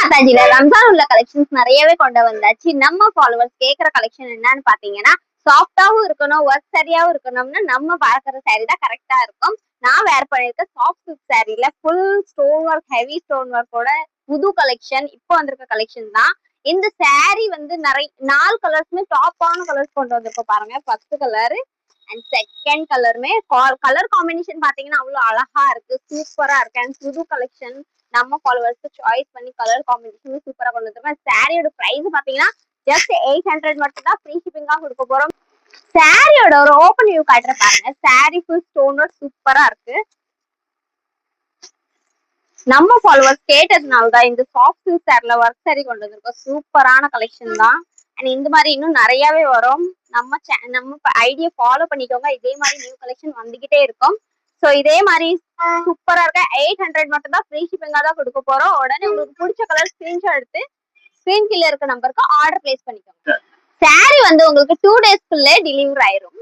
மாதாஜில ரம்ஜான் உள்ள கலெக்ஷன்ஸ் நிறையவே கொண்டு வந்தாச்சு. நம்ம ஃபாலோவர்ஸ் கேக்குற கலெக்ஷன் என்னன்னு பாத்தீங்கன்னா, சாஃப்டாவும் இருக்கணும், ஒர்க் சரியாவும் இருக்கணும்னு நம்ம பாக்குற சாரி தான் கரெக்டா இருக்கும். நான் வேர் பண்ணிருக்க சாஃப்ட் சில்க் சாரில full stone work, heavy stone ஒர்க்கோட புது கலெக்ஷன், இப்போ வந்திருக்க கலெக்ஷன் தான். இந்த சாரி வந்து நிறைய 4 கலர்ஸுமே டாப்பான கலர்ஸ் கொண்டு வந்திருக்கோம் பாருங்க. ஃபர்ஸ்ட் கலர் அண்ட் செகண்ட் கலருமே கலர் காம்பினேஷன் பாத்தீங்கன்னா அவ்வளவு அழகா இருக்கு, சூப்பரா இருக்கு. அண்ட் புது கலெக்ஷன் நம்ம ஃபாலோவர்ஸ்க்கு சாய்ஸ் பண்ணி கலர் காம்பினேஷன் சூப்பரா கொண்டு வந்திருக்கோம். சாரியோட பிரைஸ் பாத்தீங்கன்னா ஜஸ்ட் 800 மட்டும் தான், ஃப்ரீ ஷிப்பிங்கா கொடுக்க போறோம். சாரியோட ஒரு ஓபன் வியூ காட்டுற பாருங்க. சாரி ஃபுல் ஸ்டோன் ஒர்க் சூப்பரா இருக்கு. நம்ம ஃபாலோவர்ஸ் கேட்டதுனால தான் இந்த சாஃப்ட் சில்க் சாரில ஒர்க் சாரி கொண்டு வந்திருக்கோம். சூப்பரான கலெக்ஷன் தான். அண்ட் இந்த மாதிரி இன்னும் நிறையவே வரும். நம்ம ஐடியா ஃபாலோ பண்ணிக்கோங்க. இதே மாதிரி நியூ கலெக்ஷன் வந்துகிட்டே இருக்கும். சோ இதே மாதிரி சூப்பரா இருக்க 800 மட்டும் தான், ஃப்ரீ ஷிப்பிங்கா தான் கொடுக்க போறோம். உடனே உங்களுக்கு பிடிச்ச கலர் ஸ்கிரீன்ஷாட் எடுத்து ஸ்கிரீன் கீழ இருக்க நம்பருக்கு ஆர்டர் பிளேஸ் பண்ணிக்கோங்க. சாரி வந்து உங்களுக்கு 2 டேஸ்க்குள்ளே டெலிவரி ஆயிரும்.